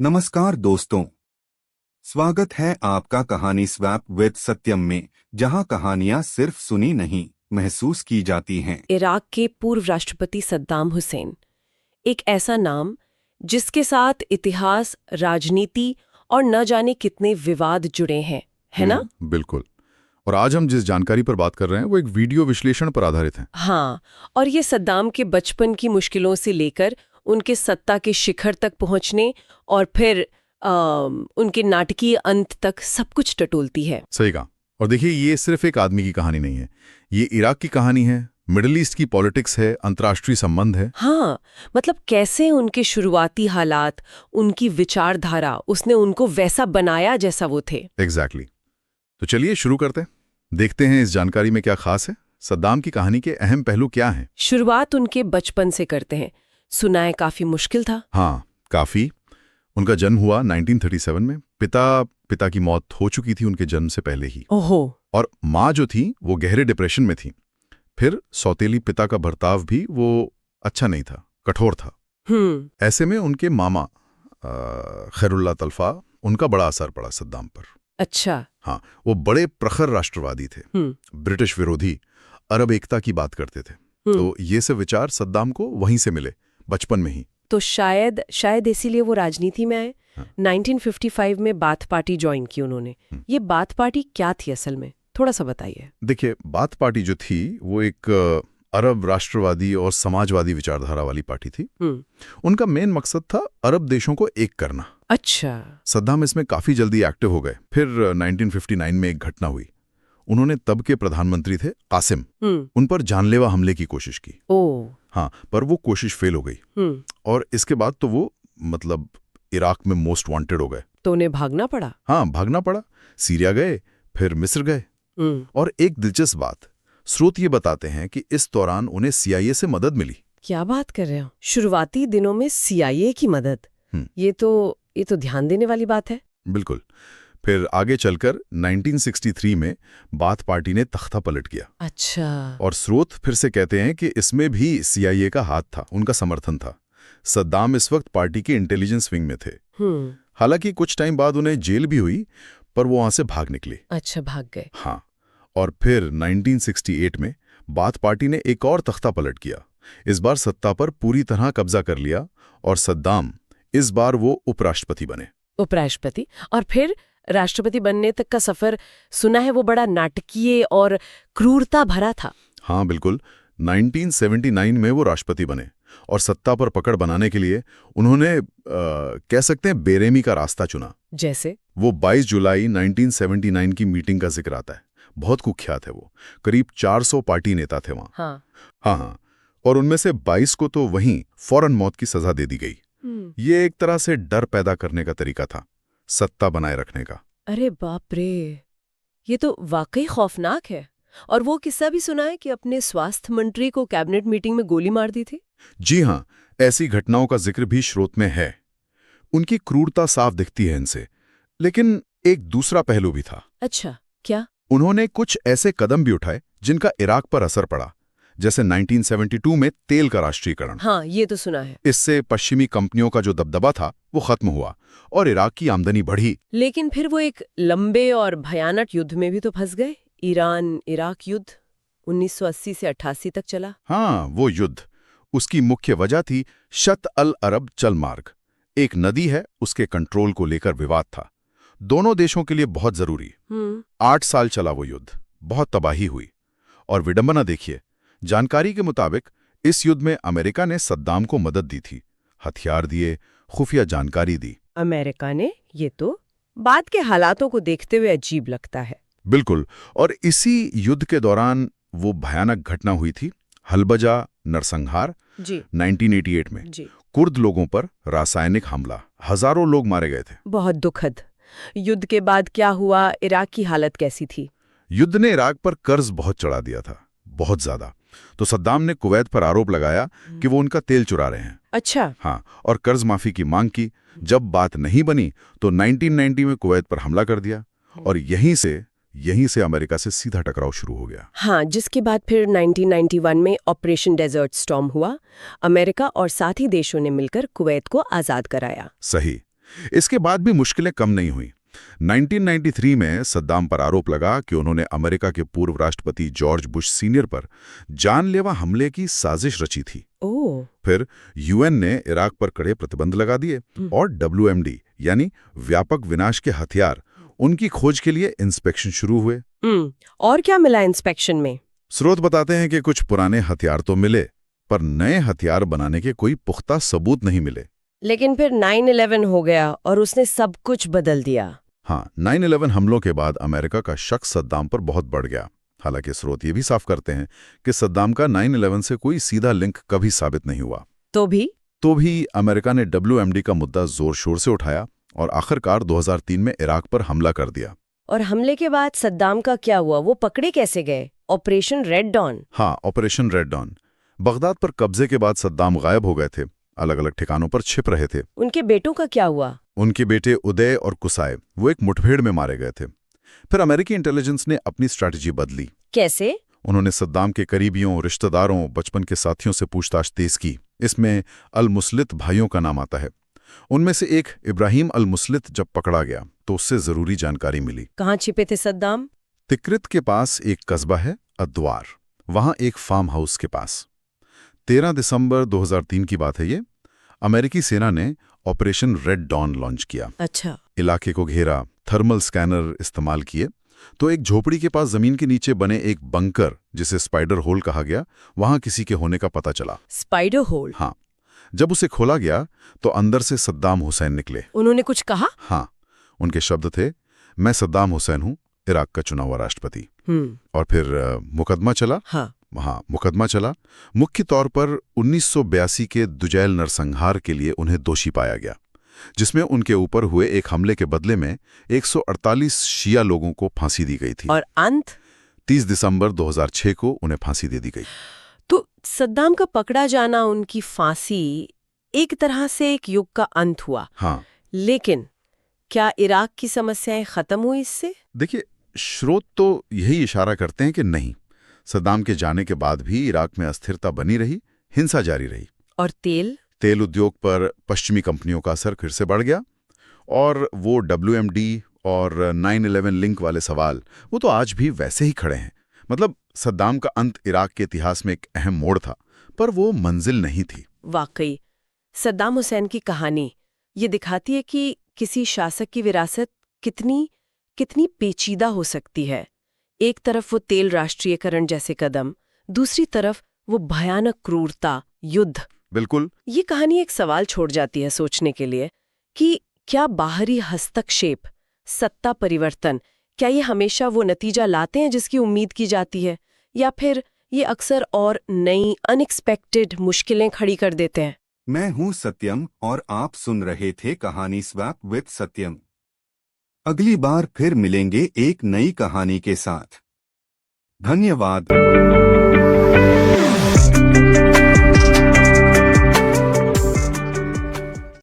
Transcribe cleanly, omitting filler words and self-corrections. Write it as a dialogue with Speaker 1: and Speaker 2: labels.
Speaker 1: नमस्कार दोस्तों, स्वागत है आपका कहानी स्वैप विद सत्यम में, जहां कहानियां सिर्फ सुनी नहीं महसूस की जाती हैं।
Speaker 2: इराक के पूर्व राष्ट्रपति सद्दाम हुसैन, एक ऐसा नाम जिसके साथ इतिहास, राजनीति और न जाने कितने विवाद जुड़े हैं, है ना?
Speaker 3: बिल्कुल। और आज हम जिस जानकारी पर बात कर रहे हैं वो एक वीडियो विश्लेषण पर आधारित है।
Speaker 2: हाँ, और ये सद्दाम के बचपन की मुश्किलों से लेकर उनके सत्ता के शिखर तक पहुंचने और फिर उनके नाटकीय अंत तक सब कुछ टटोलती है।
Speaker 3: सही कहा। और देखिए, ये सिर्फ एक आदमी की कहानी नहीं है, ये इराक की कहानी है, मिडिल ईस्ट की पॉलिटिक्स है, अंतर्राष्ट्रीय संबंध है।
Speaker 2: हाँ, मतलब कैसे उनके शुरुआती हालात, उनकी विचारधारा, उसने उनको वैसा बनाया जैसा वो थे।
Speaker 3: एग्जैक्टली। तो चलिए शुरू करते हैं, देखते हैं इस जानकारी में क्या खास है, सद्दाम की कहानी के अहम पहलू क्या हैं।
Speaker 2: शुरुआत उनके बचपन से करते हैं। सुना है काफी मुश्किल था।
Speaker 3: हाँ, काफी। उनका जन्म हुआ 1937 में। पिता की मौत हो चुकी थी उनके जन्म से पहले ही।
Speaker 2: ओहो।
Speaker 3: और माँ जो थी वो गहरे डिप्रेशन में थी। फिर सौतेली पिता का बर्ताव भी वो अच्छा नहीं था, कठोर था। ऐसे में उनके मामा खैरुल्लाह तलफा, उनका बड़ा असर पड़ा सद्दाम पर।
Speaker 2: अच्छा।
Speaker 3: हाँ, वो बड़े प्रखर राष्ट्रवादी थे, ब्रिटिश विरोधी, अरब एकता की बात करते थे। तो ये सब विचार सद्दाम को वहीं से मिले, बचपन में ही।
Speaker 2: तो शायद इसीलिए वो राजनीति में आए।
Speaker 3: हाँ।
Speaker 2: 1955 में बाथ पार्टी ज्वाइन की उन्होंने। ये बाथ पार्टी क्या थी असल में, थोड़ा सा बताइए।
Speaker 3: देखिए, बाथ पार्टी जो थी वो एक अरब राष्ट्रवादी और समाजवादी विचारधारा वाली पार्टी थी। उनका मेन मकसद था अरब देशों को एक करना।
Speaker 2: अच्छा।
Speaker 3: सद्दाम इसमें काफी जल्दी एक्टिव हो गए। फिर 1959 में एक घटना हुई। उन्होंने तब के प्रधानमंत्री थे कासिम, उन पर जानलेवा हमले की कोशिश की। हाँ, पर वो कोशिश फेल हो गई। और इसके बाद तो वो मतलब इराक में मोस्ट वांटेड हो गए।
Speaker 2: तो उन्हें भागना पड़ा।
Speaker 3: हाँ, भागना पड़ा। सीरिया गए, फिर मिस्र गए। और एक दिलचस्प बात, स्रोत ये बताते हैं कि इस दौरान उन्हें CIA से मदद मिली। क्या
Speaker 2: बात कर रहे हो? शुरुआती दिनों में CIA की मदद? ये तो ध्यान देने वाली बात है।
Speaker 3: बिल्कुल। फिर आगे चलकर 1963 में बाथ पार्टी ने तख्ता पलट किया।
Speaker 2: अच्छा।
Speaker 3: और स्रोत फिर से कहते हैं कि इसमें भी CIA का हाथ था, उनका समर्थन था। सद्दाम इस वक्त पार्टी के इंटेलिजेंस विंग में थे। हालांकि कुछ टाइम बाद उन्हें जेल भी हुई, पर वो वहां से भाग निकले।
Speaker 2: अच्छा, भाग गए।
Speaker 3: हाँ। और फिर 1968 में बाथ पार्टी ने एक और तख्ता पलट किया। इस बार सत्ता पर पूरी तरह कब्जा कर लिया और सद्दाम इस बार वो उपराष्ट्रपति बने।
Speaker 2: उपराष्ट्रपति? और फिर राष्ट्रपति बनने तक का सफर, सुना है वो बड़ा नाटकीय और क्रूरता भरा था।
Speaker 3: हाँ बिल्कुल। 1979 में वो राष्ट्रपति बने और सत्ता पर पकड़ बनाने के लिए उन्होंने कह सकते हैं बेरहमी का रास्ता चुना।
Speaker 2: जैसे? वो
Speaker 3: 22 जुलाई 1979 की मीटिंग का जिक्र आता है। बहुत कुख्यात है वो। करीब 400 पार्टी नेता थे वहां। हाँ। और उनमें से 22 को तो वहीं फौरन मौत की सजा दे दी गई। ये एक तरह से डर पैदा करने का तरीका था, सत्ता बनाए रखने का।
Speaker 2: अरे बाप रे, ये तो वाकई खौफनाक है। और वो किस्सा भी सुना है कि अपने स्वास्थ्य मंत्री को कैबिनेट मीटिंग में गोली मार दी थी।
Speaker 3: जी हाँ, ऐसी घटनाओं का जिक्र भी स्रोत में है। उनकी क्रूरता साफ दिखती है इनसे। लेकिन एक दूसरा पहलू भी था।
Speaker 2: अच्छा, क्या?
Speaker 3: उन्होंने कुछ ऐसे कदम भी उठाए जिनका इराक पर असर पड़ा, जैसे 1972 में तेल का राष्ट्रीयकरण।
Speaker 2: हाँ, ये तो सुना है।
Speaker 3: इससे पश्चिमी कंपनियों का जो दबदबा था वो खत्म हुआ और इराक की आमदनी बढ़ी।
Speaker 2: लेकिन फिर वो एक लंबे और भयानक युद्ध में भी तो फंस गए। ईरान इराक युद्ध 1980 से 88 तक चला।
Speaker 3: हाँ, वो युद्ध, उसकी मुख्य वजह थी शत अल अरब जल मार्ग। एक नदी है, उसके कंट्रोल को लेकर विवाद था। दोनों देशों के लिए बहुत जरूरी। 8 साल चला वो युद्ध, बहुत तबाही हुई। और विडंबना देखिए, जानकारी के मुताबिक इस युद्ध में अमेरिका ने सद्दाम को मदद दी थी, हथियार दिए, खुफिया जानकारी दी।
Speaker 2: अमेरिका ने? ये तो बाद के हालातों को देखते हुए अजीब लगता है।
Speaker 3: बिल्कुल। और इसी युद्ध के दौरान वो भयानक घटना हुई थी, हलबजा नरसंहार। 1988 में कुर्द लोगों पर रासायनिक हमला, हजारों लोग मारे गए थे।
Speaker 2: बहुत दुखद। युद्ध के बाद क्या हुआ? इराक की हालत कैसी थी?
Speaker 3: युद्ध ने इराक पर कर्ज बहुत चढ़ा दिया था, बहुत ज्यादा। तो सद्दाम ने कुवैत पर आरोप लगाया कि वो उनका तेल चुरा रहे हैं।
Speaker 2: अच्छा।
Speaker 3: हाँ, और कर्ज माफी की मांग की। जब बात नहीं बनी तो 1990 में कुवैत पर हमला कर दिया और यहीं से अमेरिका से सीधा टकराव शुरू हो गया।
Speaker 2: हाँ, जिसके बाद फिर 1991 में ऑपरेशन डेजर्ट स्टॉर्म हुआ। अमेरिका और साथी देशों ने मिलकर कुवैत को आजाद कराया।
Speaker 3: सही। इसके बाद भी मुश्किलें कम नहीं हुई। 1993 में सद्दाम पर आरोप लगा कि उन्होंने अमेरिका के पूर्व राष्ट्रपति जॉर्ज बुश सीनियर पर जानलेवा हमले की साजिश रची थी।
Speaker 2: ओह।
Speaker 3: फिर यूएन ने इराक पर कड़े प्रतिबंध लगा दिए और WMD यानी व्यापक विनाश के हथियार, उनकी खोज के लिए इंस्पेक्शन शुरू हुए।
Speaker 2: और क्या मिला इंस्पेक्शन में?
Speaker 3: स्रोत बताते हैं कि कुछ पुराने हथियार तो मिले, पर नए हथियार बनाने के कोई पुख्ता सबूत नहीं मिले।
Speaker 2: लेकिन फिर 9/11 हो गया और उसने सब कुछ बदल दिया।
Speaker 3: हाँ, 9/11 हमलों के बाद अमेरिका का शक सद्दाम पर बहुत बढ़ गया। हालांकि स्रोत ये भी साफ करते हैं कि सद्दाम का 9/11 से कोई सीधा लिंक कभी साबित नहीं हुआ।
Speaker 2: तो भी
Speaker 3: अमेरिका ने WMD का मुद्दा जोर शोर से उठाया और आखिरकार 2003 में इराक पर हमला कर दिया।
Speaker 2: और हमले के बाद सद्दाम का क्या हुआ? वो पकड़े कैसे गए? Operation red dawn.
Speaker 3: हाँ, ऑपरेशन रेड डॉन। बगदाद पर कब्जे के बाद सद्दाम गायब हो गए थे, अलग अलग ठिकानों पर छिप रहे थे।
Speaker 2: उनके बेटों का क्या हुआ?
Speaker 3: उनके बेटे उदय और कुसाय वो एक मुठभेड़ में मारे गए थे। फिर अमेरिकी इंटेलिजेंस ने अपनी स्ट्रैटेजी बदली।
Speaker 2: कैसे?
Speaker 3: उन्होंने सद्दाम के करीबियों, रिश्तेदारों, बचपन के साथियों से पूछताछ तेज की। इसमें अल मुस्लित भाइयों का नाम आता है। उनमें से एक इब्राहिम अल मुस्लित जब पकड़ा गया तो उससे जरूरी जानकारी मिली।
Speaker 2: कहाँ छिपे थे सद्दाम?
Speaker 3: तिक्रित के पास एक कस्बा है अद्वार, वहां एक फार्म हाउस के पास। 13 दिसंबर 2003 की बात है ये। अमेरिकी सेना ने ऑपरेशन रेड डॉन लॉन्च किया।
Speaker 2: अच्छा।
Speaker 3: इलाके को घेरा, थर्मल स्कैनर इस्तेमाल किए, तो एक झोपड़ी के पास जमीन के नीचे बने एक बंकर, जिसे स्पाइडर होल कहा गया, वहां किसी के होने का पता चला।
Speaker 2: Spider hole?
Speaker 3: हाँ। जब उसे खोला गया तो अंदर से सद्दाम हुसैन निकले।
Speaker 2: उन्होंने कुछ कहा?
Speaker 3: हाँ, उनके शब्द थे, मैं सद्दाम हुसैन हूं, इराक का चुना हुआ राष्ट्रपति। और फिर मुकदमा चला। हाँ, मुकदमा चला। मुख्य तौर पर 1982 के दुजैल नरसंहार के लिए उन्हें दोषी पाया गया, जिसमें उनके ऊपर हुए एक हमले के बदले में 148 शिया लोगों को फांसी दी गई थी।
Speaker 2: और अंत
Speaker 3: 30 दिसंबर 2006 को उन्हें फांसी दे दी गई।
Speaker 2: तो सद्दाम का पकड़ा जाना, उनकी फांसी, एक तरह से एक युग का अंत हुआ।
Speaker 3: हाँ।
Speaker 2: लेकिन क्या इराक की समस्याएं खत्म हुई इससे?
Speaker 3: देखिए, स्रोत तो यही इशारा करते हैं कि नहीं। सद्दाम के जाने के बाद भी इराक में अस्थिरता बनी रही, हिंसा जारी रही।
Speaker 2: और तेल
Speaker 3: उद्योग पर पश्चिमी कंपनियों का असर फिर से बढ़ गया। और वो WMD और 9/11 लिंक वाले सवाल, वो तो आज भी वैसे ही खड़े हैं। मतलब सद्दाम का अंत इराक के इतिहास में एक अहम मोड़ था, पर वो मंजिल नहीं थी।
Speaker 2: वाकई सद्दाम हुसैन की कहानी ये दिखाती है कि किसी शासक की विरासत कितनी पेचीदा हो सकती है। एक तरफ वो तेल राष्ट्रीयकरण जैसे कदम, दूसरी तरफ वो भयानक क्रूरता, युद्ध।
Speaker 3: बिल्कुल।
Speaker 2: ये कहानी एक सवाल छोड़ जाती है सोचने के लिए कि क्या बाहरी हस्तक्षेप, सत्ता परिवर्तन, क्या ये हमेशा वो नतीजा लाते हैं जिसकी उम्मीद की जाती है, या फिर ये अक्सर और नई अनएक्सपेक्टेड मुश्किलें खड़ी कर देते हैं?
Speaker 1: मैं हूं सत्यम और आप सुन रहे थे कहानी स्वैप विद सत्यम। अगली बार फिर मिलेंगे एक नई कहानी के साथ। धन्यवाद।